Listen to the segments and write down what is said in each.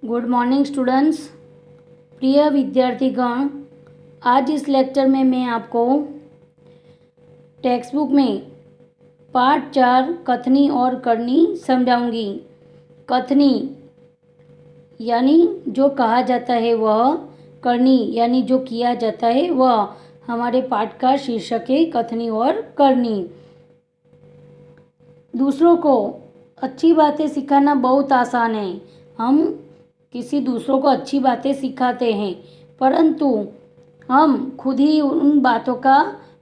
Good morning students. प्रिय विद्यार्थीगण, आज इस लेक्चर में मैं आपको टेक्स्ट बुक में पार्ट 4 कथनी और करनी समझाऊंगी। कथनी यानी जो कहा जाता है वह, करनी यानी जो किया जाता है वह। हमारे पाठ का शीर्षक है कथनी और करनी। दूसरों को अच्छी बातें सिखाना बहुत आसान है। हम किसी दूसरों को अच्छी बातें सिखाते हैं, परंतु हम खुद ही उन बातों का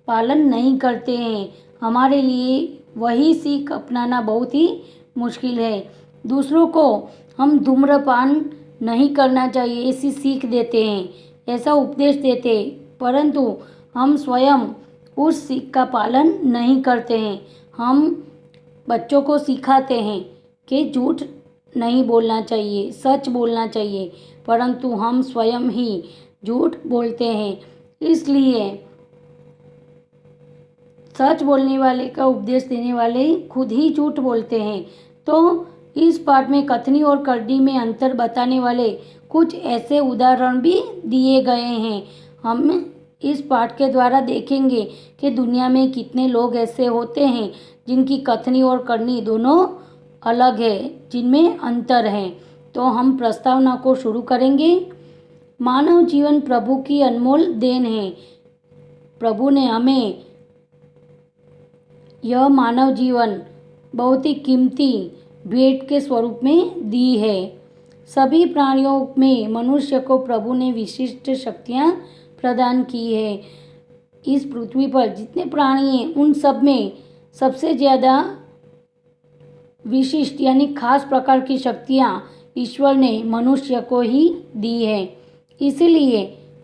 पालन नहीं करते हैं। हमारे लिए वही सीख अपनाना बहुत ही मुश्किल है। दूसरों को हम धूम्रपान नहीं करना चाहिए ऐसी सीख देते हैं, ऐसा उपदेश देते हैं, परंतु हम स्वयं उस सीख का पालन नहीं करते हैं। हम बच्चों को सिखाते हैं कि झूठ नहीं बोलना चाहिए, सच बोलना चाहिए, परंतु हम स्वयं ही झूठ बोलते हैं। इसलिए सच बोलने वाले का उपदेश देने वाले खुद ही झूठ बोलते हैं। तो इस पाठ में कथनी और करनी में अंतर बताने वाले कुछ ऐसे उदाहरण भी दिए गए हैं। हम इस पाठ के द्वारा देखेंगे कि दुनिया में कितने लोग ऐसे होते हैं जिनकी कथनी और करनी दोनों अलग है, जिनमें अंतर है। तो हम प्रस्तावना को शुरू करेंगे। मानव जीवन प्रभु की अनमोल देन है। प्रभु ने हमें यह मानव जीवन बहुत ही कीमती भेंट के स्वरूप में दी है। सभी प्राणियों में मनुष्य को प्रभु ने विशिष्ट शक्तियाँ प्रदान की है। इस पृथ्वी पर जितने प्राणी हैं उन सब में सबसे ज़्यादा विशिष्ट यानी खास प्रकार की शक्तियाँ ईश्वर ने मनुष्य को ही दी है। इसीलिए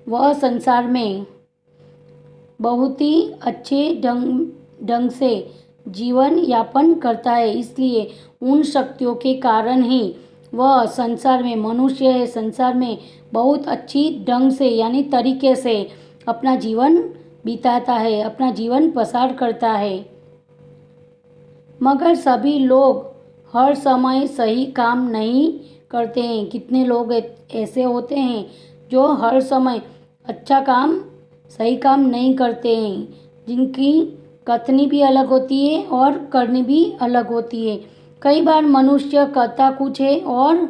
वह संसार में बहुत ही अच्छे ढंग से जीवन यापन करता है। इसलिए उन शक्तियों के कारण ही वह संसार में मनुष्य है, संसार में बहुत अच्छी ढंग से यानी तरीके से अपना जीवन बिताता है, अपना जीवन पसार करता है। मगर सभी लोग हर समय सही काम नहीं करते हैं। कितने लोग ऐसे होते हैं जो हर समय अच्छा काम, सही काम नहीं करते हैं, जिनकी कथनी भी अलग होती है और करनी भी अलग होती है। कई बार मनुष्य कहता कुछ है और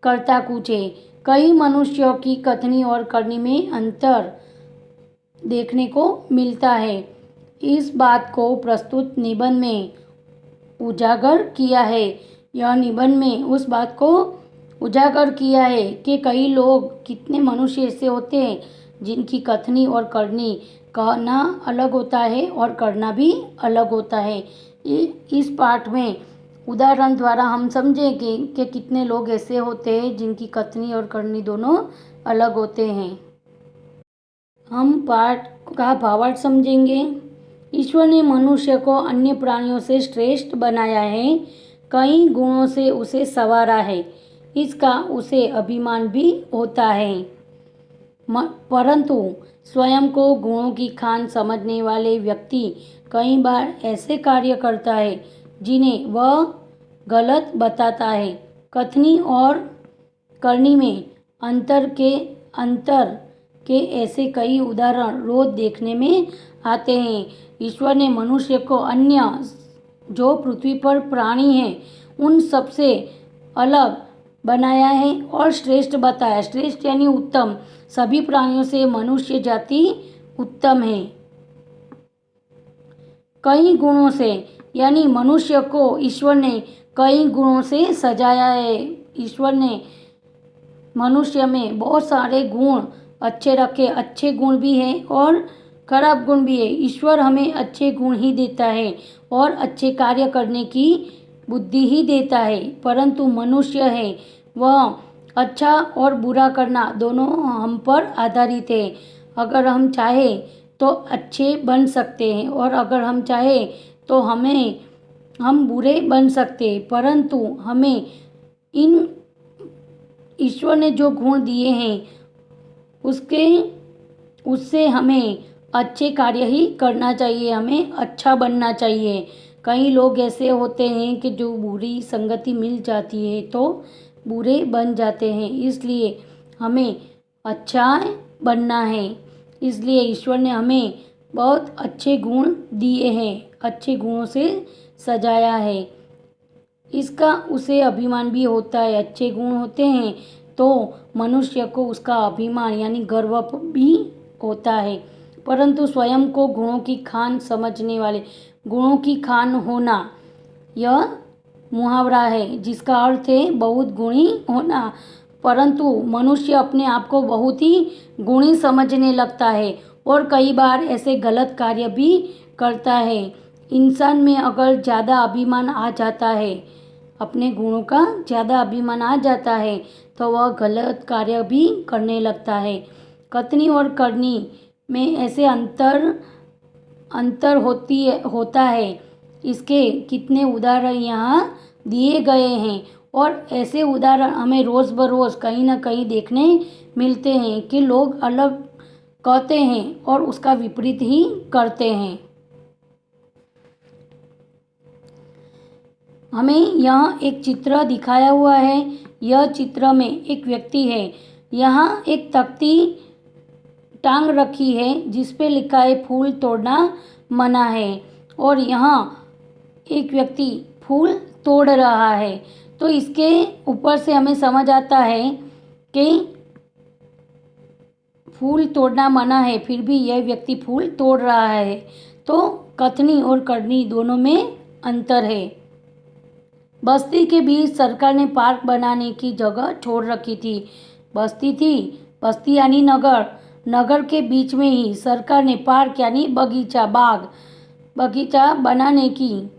करता कुछ है। कई मनुष्यों की कथनी और करनी में अंतर देखने को मिलता है। इस बात को प्रस्तुत निबंध में उजागर किया है। यह निबंध में उस बात को उजागर किया है कि कई लोग, कितने मनुष्य ऐसे होते हैं जिनकी कथनी और करनी, कहना अलग होता है और करना भी अलग होता है। इस पाठ में उदाहरण द्वारा हम समझेंगे कि कितने लोग ऐसे होते हैं जिनकी कथनी और करनी दोनों अलग होते हैं। हम पाठ का भावार्थ समझेंगे। ईश्वर ने मनुष्य को अन्य प्राणियों से श्रेष्ठ बनाया है, कई गुणों से उसे संवारा है, इसका उसे अभिमान भी होता है। परंतु स्वयं को गुणों की खान समझने वाले व्यक्ति कई बार ऐसे कार्य करता है जिन्हें वह गलत बताता है। कथनी और करनी में अंतर के ऐसे कई उदाहरण रोज देखने में आते हैं। ईश्वर ने मनुष्य को अन्य जो पृथ्वी पर प्राणी हैं उन सबसे अलग बनाया है और श्रेष्ठ बताया। श्रेष्ठ यानी उत्तम। सभी प्राणियों से मनुष्य जाति उत्तम है। कई गुणों से यानी मनुष्य को ईश्वर ने कई गुणों से सजाया है। ईश्वर ने मनुष्य में बहुत सारे गुण अच्छे रखे। अच्छे गुण भी हैं और खराब गुण भी है। ईश्वर हमें अच्छे गुण ही देता है और अच्छे कार्य करने की बुद्धि ही देता है, परंतु मनुष्य है वह अच्छा और बुरा करना दोनों हम पर आधारित है। अगर हम चाहे तो अच्छे बन सकते हैं और अगर हम चाहे तो हम बुरे बन सकते हैं, परंतु हमें इन ईश्वर ने जो गुण दिए हैं उससे हमें अच्छे कार्य ही करना चाहिए, हमें अच्छा बनना चाहिए। कई लोग ऐसे होते हैं कि जो बुरी संगति मिल जाती है तो बुरे बन जाते हैं। इसलिए हमें अच्छा बनना है। इसलिए ईश्वर ने हमें बहुत अच्छे गुण दिए हैं, अच्छे गुणों से सजाया है। इसका उसे अभिमान भी होता है। अच्छे गुण होते हैं तो मनुष्य को उसका अभिमान यानी गर्व भी होता है। परंतु स्वयं को गुणों की खान समझने वाले, गुणों की खान होना यह मुहावरा है जिसका अर्थ है बहुत गुणी होना। परंतु मनुष्य अपने आप को बहुत ही गुणी समझने लगता है और कई बार ऐसे गलत कार्य भी करता है। इंसान में अगर ज़्यादा अभिमान आ जाता है, अपने गुणों का ज़्यादा अभिमान आ जाता है तो वह गलत कार्य भी करने लगता है। कथनी और करनी में ऐसे अंतर होता है। इसके कितने उदाहरण यहाँ दिए गए हैं और ऐसे उदाहरण हमें रोज़ बरोज़ कहीं ना कहीं देखने मिलते हैं कि लोग अलग कहते हैं और उसका विपरीत ही करते हैं। हमें यहाँ एक चित्र दिखाया हुआ है। यह चित्र में एक व्यक्ति है। यहाँ एक तख्ती टांग रखी है जिस पे लिखा है फूल तोड़ना मना है और यहाँ एक व्यक्ति फूल तोड़ रहा है। तो इसके ऊपर से हमें समझ आता है कि फूल तोड़ना मना है, फिर भी यह व्यक्ति फूल तोड़ रहा है। तो कथनी और करनी दोनों में अंतर है। बस्ती के बीच सरकार ने पार्क बनाने की जगह छोड़ रखी थी। बस्ती यानी नगर के बीच में ही सरकार ने पार्क यानी बगीचा बनाने की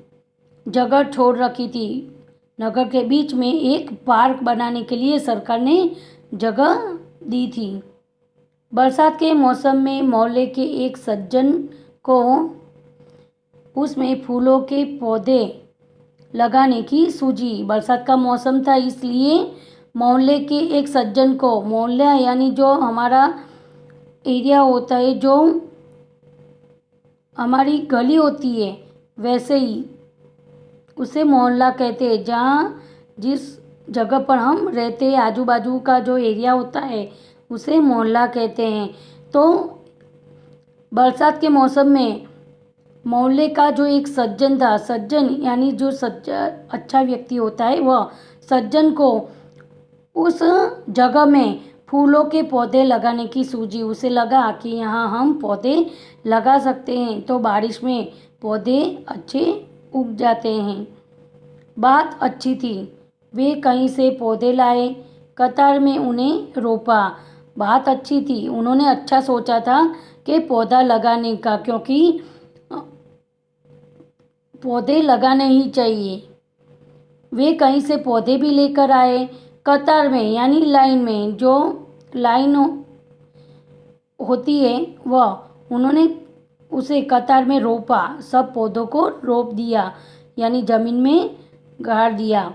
जगह छोड़ रखी थी। नगर के बीच में एक पार्क बनाने के लिए सरकार ने जगह दी थी। बरसात के मौसम में मोहल्ले के एक सज्जन को उसमें फूलों के पौधे लगाने की सूझी। बरसात का मौसम था इसलिए मोहल्ले के एक सज्जन को, मोहल्ला यानी जो हमारा एरिया होता है, जो हमारी गली होती है, वैसे ही उसे मोहल्ला कहते हैं। जहाँ जिस जगह पर हम रहते हैं आजू बाजू का जो एरिया होता है उसे मोहल्ला कहते हैं। तो बरसात के मौसम में मोहल्ले का जो एक सज्जन था, सज्जन यानी जो अच्छा व्यक्ति होता है, वह सज्जन को उस जगह में फूलों के पौधे लगाने की सूझी। उसे लगा कि यहाँ हम पौधे लगा सकते हैं तो बारिश में पौधे अच्छे उग जाते हैं। बात अच्छी थी। वे कहीं से पौधे लाए, कतार में उन्हें रोपा। बात अच्छी थी, उन्होंने अच्छा सोचा था कि पौधा लगाने का, क्योंकि पौधे लगाने ही चाहिए। वे कहीं से पौधे भी लेकर आए। कतार में यानी लाइन में, जो लाइन होती है वह उन्होंने उसे कतार में रोपा। सब पौधों को रोप दिया यानी ज़मीन में गाड़ दिया।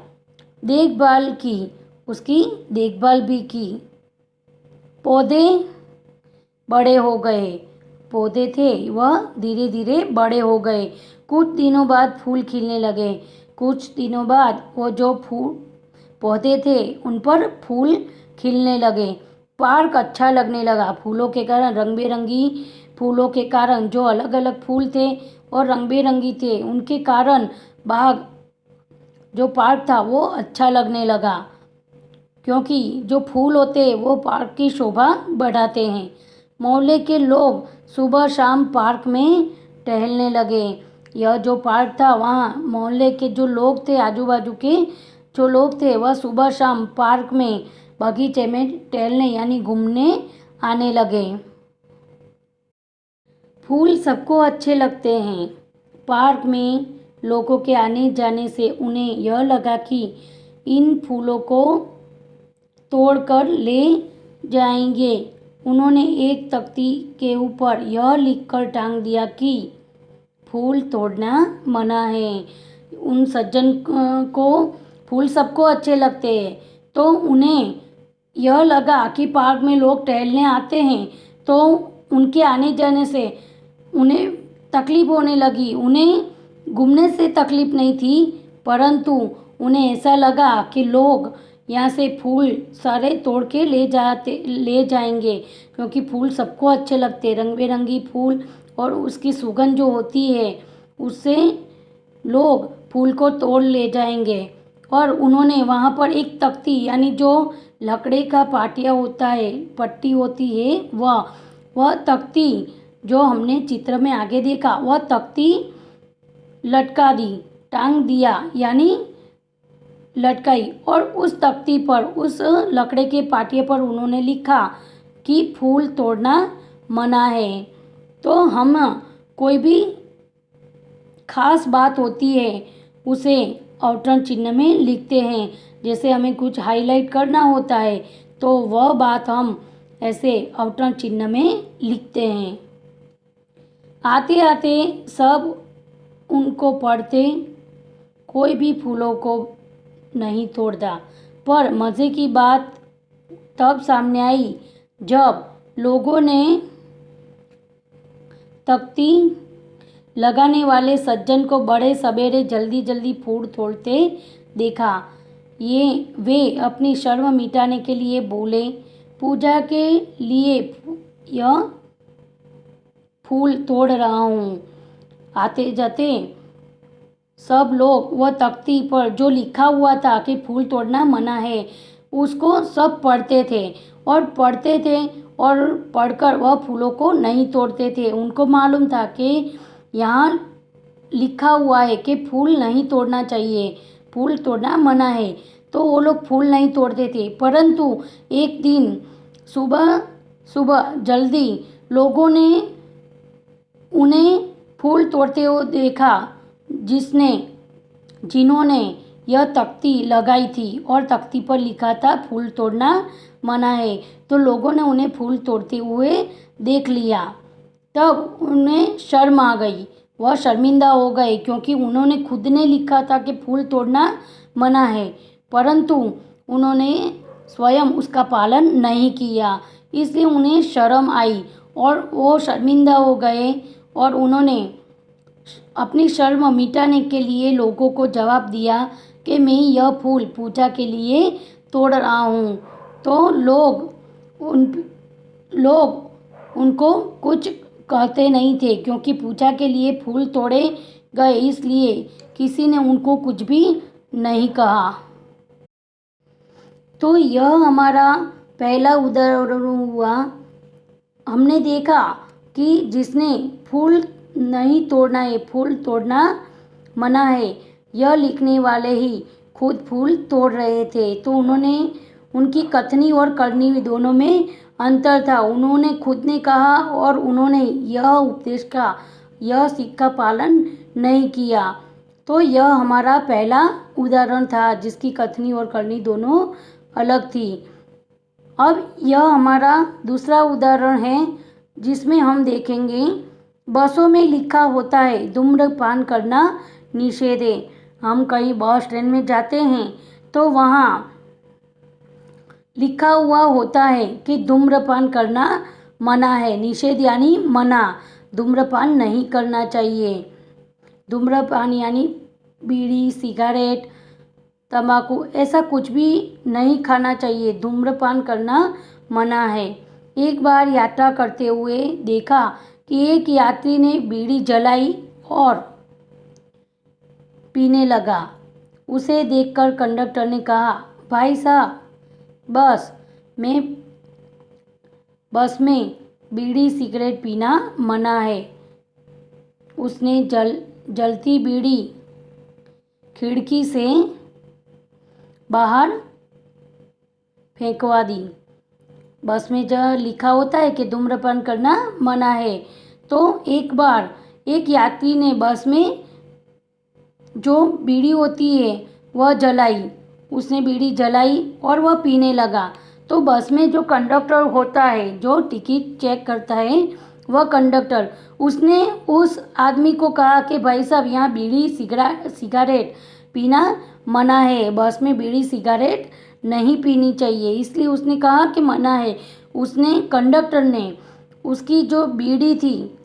देखभाल की, उसकी देखभाल भी की। पौधे बड़े हो गए। पौधे थे वह धीरे धीरे बड़े हो गए। कुछ दिनों बाद फूल खिलने लगे। कुछ दिनों बाद वो जो पौधे थे उन पर फूल खिलने लगे। पार्क अच्छा लगने लगा। फूलों के कारण, रंग बिरंगी फूलों के कारण, जो अलग अलग फूल थे और रंग बिरंगी थे, उनके कारण बाग जो पार्क था वो अच्छा लगने लगा, क्योंकि जो फूल होते हैं वो पार्क की शोभा बढ़ाते हैं। मोहल्ले के लोग सुबह शाम पार्क में टहलने लगे। यह जो पार्क था वहाँ मोहल्ले के जो लोग थे, आजू बाजू के जो लोग थे, वह सुबह शाम पार्क में, बगीचे में टहलने यानी घूमने आने लगे। फूल सबको अच्छे लगते हैं। पार्क में लोगों के आने जाने से उन्हें यह लगा कि इन फूलों को तोड़कर ले जाएंगे। उन्होंने एक तख्ती के ऊपर यह लिखकर टांग दिया कि फूल तोड़ना मना है। उन सज्जन को फूल सबको अच्छे लगते हैं, तो उन्हें यह लगा कि पार्क में लोग टहलने आते हैं तो उनके आने जाने से उन्हें तकलीफ़ होने लगी। उन्हें घूमने से तकलीफ़ नहीं थी, परंतु उन्हें ऐसा लगा कि लोग यहाँ से फूल सारे तोड़ के ले जाएंगे, क्योंकि फूल सबको अच्छे लगते हैं, रंग बिरंगी फूल, और उसकी सुगंध जो होती है उससे लोग फूल को तोड़ ले जाएंगे। और उन्होंने वहाँ पर एक तख्ती, यानी जो लकड़े का पाटिया होता है, पट्टी होती है, वह तख्ती जो हमने चित्र में आगे देखा, वह तख्ती लटका दी, टांग दिया, यानी लटकाई। और उस तख्ती पर, उस लकड़े के पाटिये पर उन्होंने लिखा कि फूल तोड़ना मना है। तो हम कोई भी खास बात होती है उसे अवतरण चिन्ह में लिखते हैं। जैसे हमें कुछ हाईलाइट करना होता है तो वह बात हम ऐसे अवतरण चिन्ह में लिखते हैं। आते आते सब उनको पढ़ते, कोई भी फूलों को नहीं तोड़ता। पर मज़े की बात तब सामने आई जब लोगों ने तख्ती लगाने वाले सज्जन को बड़े सवेरे जल्दी जल्दी फूल तोड़ते देखा। वे अपनी शर्म मिटाने के लिए बोले, पूजा के लिए यह फूल तोड़ रहा हूँ। आते जाते सब लोग वह तख्ती पर जो लिखा हुआ था कि फूल तोड़ना मना है, उसको सब पढ़ते थे और पढ़कर वह फूलों को नहीं तोड़ते थे। उनको मालूम था कि यहाँ लिखा हुआ है कि फूल नहीं तोड़ना चाहिए, फूल तोड़ना मना है, तो वो लोग फूल नहीं तोड़ते थे। परंतु एक दिन सुबह सुबह जल्दी लोगों ने उन्हें फूल तोड़ते हुए देखा, जिन्होंने यह तख्ती लगाई थी और तख्ती पर लिखा था फूल तोड़ना मना है। तो लोगों ने उन्हें फूल तोड़ते हुए देख लिया। तब उन्हें शर्म आ गई, वह शर्मिंदा हो गए, क्योंकि उन्होंने खुद ने लिखा था कि फूल तोड़ना मना है, परंतु उन्होंने स्वयं उसका पालन नहीं किया, इसलिए उन्हें शर्म आई और वो शर्मिंदा हो गए। और उन्होंने अपनी शर्म मिटाने के लिए लोगों को जवाब दिया कि मैं यह फूल पूजा के लिए तोड़ रहा हूँ। तो लोग उनको कुछ कहते नहीं थे, क्योंकि पूजा के लिए फूल तोड़े गए, इसलिए किसी ने उनको कुछ भी नहीं कहा। तो यह हमारा पहला उदाहरण हुआ। हमने देखा कि जिसने फूल नहीं तोड़ना है, फूल तोड़ना मना है, यह लिखने वाले ही खुद फूल तोड़ रहे थे। तो उनकी कथनी और करनी दोनों में अंतर था। उन्होंने खुद ने कहा और उन्होंने यह उपदेश का, यह सीख का पालन नहीं किया। तो यह हमारा पहला उदाहरण था जिसकी कथनी और करनी दोनों अलग थी। अब यह हमारा दूसरा उदाहरण है जिसमें हम देखेंगे बसों में लिखा होता है धूम्रपान करना निषेध है। हम कहीं बस ट्रेन में जाते हैं तो वहाँ लिखा हुआ होता है कि धूम्रपान करना मना है, निषेध यानी मना, धूम्रपान नहीं करना चाहिए। धूम्रपान यानी बीड़ी, सिगरेट, तंबाकू ऐसा कुछ भी नहीं खाना चाहिए, धूम्रपान करना मना है। एक बार यात्रा करते हुए देखा कि एक यात्री ने बीड़ी जलाई और पीने लगा। उसे देखकर कंडक्टर ने कहा, भाई साहब, बस में बीड़ी सिगरेट पीना मना है। उसने जलती बीड़ी खिड़की से बाहर फेंकवा दी। बस में जो लिखा होता है कि धूम्रपान करना मना है, तो एक बार एक यात्री ने बस में जो बीड़ी होती है वह जलाई, उसने बीड़ी जलाई और वह पीने लगा। तो बस में जो कंडक्टर होता है, जो टिकट चेक करता है, वह कंडक्टर, उसने उस आदमी को कहा कि भाई साहब, यहाँ बीड़ी सिगरेट पीना मना है, बस में बीड़ी सिगरेट नहीं पीनी चाहिए, इसलिए उसने कहा कि मना है। कंडक्टर ने उसकी जो बीड़ी थी,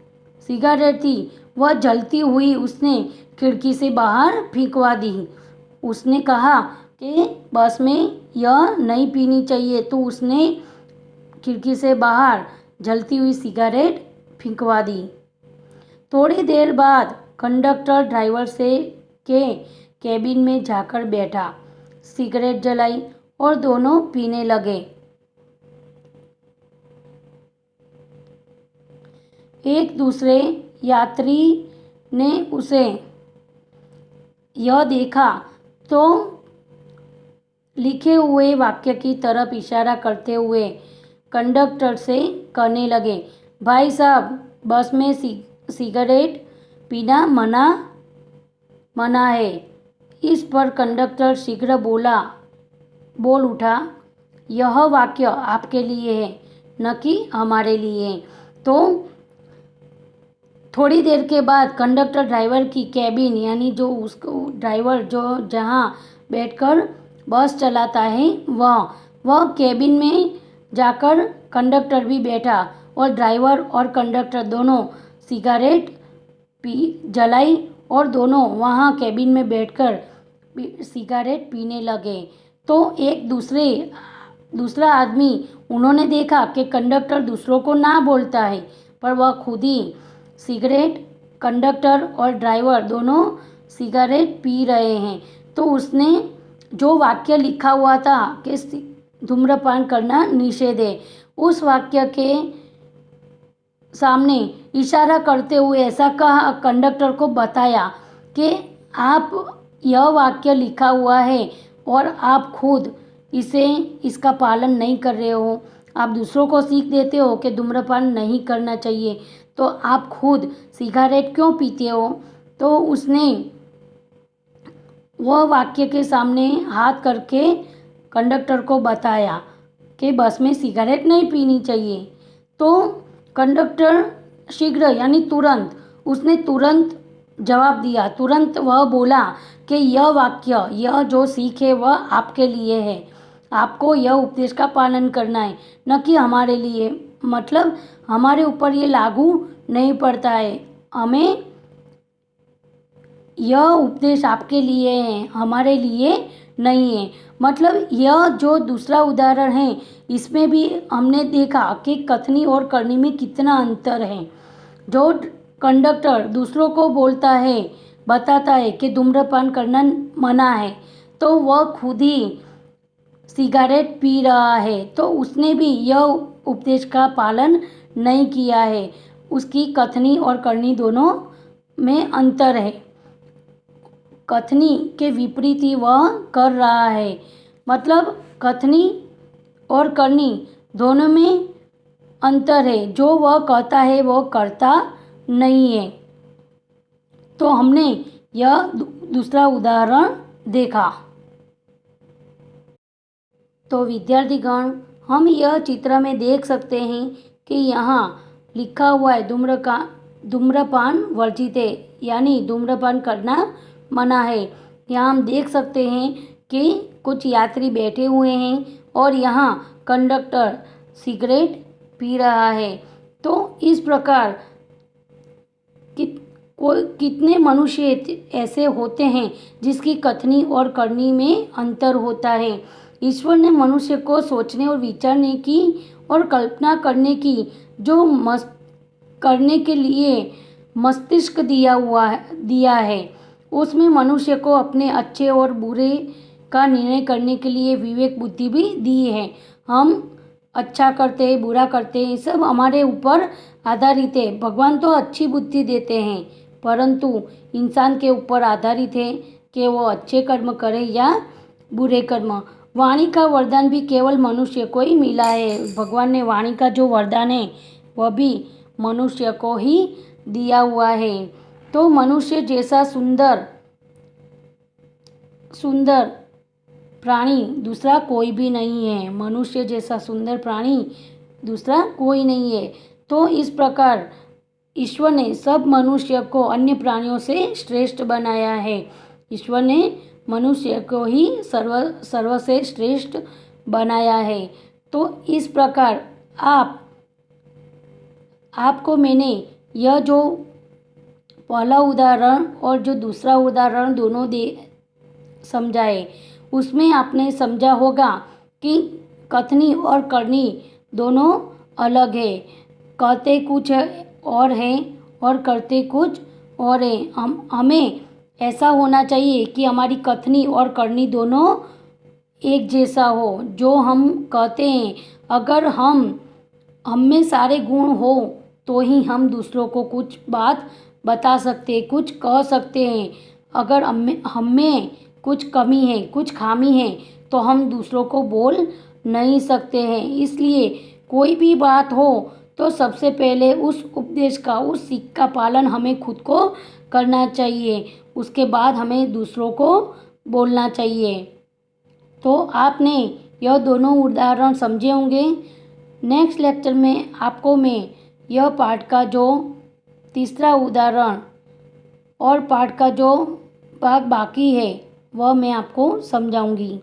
सिगरेट थी, वह जलती हुई उसने खिड़की से बाहर फेंकवा दी। उसने कहा कि बस में यह नहीं पीनी चाहिए, तो उसने खिड़की से बाहर जलती हुई सिगरेट फेंकवा दी। थोड़ी देर बाद कंडक्टर ड्राइवर से के केबिन में जाकर बैठा, सिगरेट जलाई और दोनों पीने लगे। एक दूसरे यात्री ने उसे यह देखा तो लिखे हुए वाक्य की तरफ इशारा करते हुए कंडक्टर से कहने लगे, भाई साहब, बस में सिगरेट पीना मना है। इस पर कंडक्टर शीघ्र बोल उठा, यह वाक्य आपके लिए है, न कि हमारे लिए। तो थोड़ी देर के बाद कंडक्टर ड्राइवर की कैबिन, यानी जो उसको ड्राइवर जो जहाँ बैठकर बस चलाता है वह कैबिन में जाकर कंडक्टर भी बैठा और ड्राइवर और कंडक्टर दोनों सिगरेट जलाई और दोनों वहाँ कैबिन में बैठकर सिगरेट पीने लगे। तो एक दूसरा आदमी, उन्होंने देखा कि कंडक्टर दूसरों को ना बोलता है, पर वह खुद ही सिगरेट, कंडक्टर और ड्राइवर दोनों सिगरेट पी रहे हैं। तो उसने जो वाक्य लिखा हुआ था कि धूम्रपान करना निषेध है, उस वाक्य के सामने इशारा करते हुए ऐसा कहा, कंडक्टर को बताया कि आप यह वाक्य लिखा हुआ है और आप खुद इसका पालन नहीं कर रहे हो। आप दूसरों को सीख देते हो कि धूम्रपान नहीं करना चाहिए, तो आप खुद सिगरेट क्यों पीते हो। तो उसने वह वाक्य के सामने हाथ करके कंडक्टर को बताया कि बस में सिगरेट नहीं पीनी चाहिए। तो कंडक्टर शीघ्र यानी तुरंत, उसने तुरंत जवाब दिया, तुरंत वह बोला कि यह वाक्य, यह जो सीख है वह आपके लिए है, आपको यह उपदेश का पालन करना है, न कि हमारे लिए। मतलब हमारे ऊपर ये लागू नहीं पड़ता है, हमें यह उपदेश आपके लिए है, हमारे लिए नहीं है। मतलब यह जो दूसरा उदाहरण है, इसमें भी हमने देखा कि कथनी और करनी में कितना अंतर है। जो कंडक्टर दूसरों को बोलता है, बताता है कि धूम्रपान करना मना है, तो वह खुद ही सिगरेट पी रहा है, तो उसने भी यह उपदेश का पालन नहीं किया है। उसकी कथनी और करनी दोनों में अंतर है। कथनी के विपरीत ही वह कर रहा है। मतलब कथनी और करनी दोनों में अंतर है। जो वह कहता है वह करता नहीं है। तो हमने यह दूसरा उदाहरण देखा। तो विद्यार्थीगण, हम यह चित्र में देख सकते हैं कि यहाँ लिखा हुआ है धूम्रपान वर्जित है, यानी धूम्रपान करना मना है। यहाँ हम देख सकते हैं कि कुछ यात्री बैठे हुए हैं और यहाँ कंडक्टर सिगरेट पी रहा है। तो इस प्रकार कितने मनुष्य ऐसे होते हैं जिसकी कथनी और करनी में अंतर होता है। ईश्वर ने मनुष्य को सोचने और विचारने की और कल्पना करने की करने के लिए मस्तिष्क दिया है। उसमें मनुष्य को अपने अच्छे और बुरे का निर्णय करने के लिए विवेक बुद्धि भी दी है। हम अच्छा करते हैं, बुरा करते हैं, सब हमारे ऊपर आधारित है। भगवान तो अच्छी बुद्धि देते हैं, परंतु इंसान के ऊपर आधारित है कि वो अच्छे कर्म करे या बुरे कर्म। वाणी का वरदान भी केवल मनुष्य को ही मिला है। भगवान ने वाणी का जो वरदान है वह भी मनुष्य को ही दिया हुआ है। तो मनुष्य जैसा सुंदर प्राणी दूसरा कोई भी नहीं है। मनुष्य जैसा सुंदर प्राणी दूसरा कोई नहीं है। तो इस प्रकार ईश्वर ने सब मनुष्य को अन्य प्राणियों से श्रेष्ठ बनाया है। ईश्वर ने मनुष्य को ही सर्व से श्रेष्ठ बनाया है। तो इस प्रकार आपको मैंने यह जो पहला उदाहरण और जो दूसरा उदाहरण दोनों समझाए, उसमें आपने समझा होगा कि कथनी और करनी दोनों अलग है। कहते कुछ और हैं और करते कुछ और है। हमें ऐसा होना चाहिए कि हमारी कथनी और करनी दोनों एक जैसा हो। जो हम कहते हैं, अगर हम में सारे गुण हो तो ही हम दूसरों को कुछ बात बता सकते, कुछ कह सकते हैं। अगर हम में कुछ कमी है, कुछ खामी है, तो हम दूसरों को बोल नहीं सकते हैं। इसलिए कोई भी बात हो तो सबसे पहले उस उपदेश का, उस सीख का पालन हमें खुद को करना चाहिए। उसके बाद हमें दूसरों को बोलना चाहिए। तो आपने यह दोनों उदाहरण समझे होंगे। नेक्स्ट लेक्चर में आपको मैं यह पाठ का जो तीसरा उदाहरण और पाठ का जो भाग बाकी है वह मैं आपको समझाऊंगी।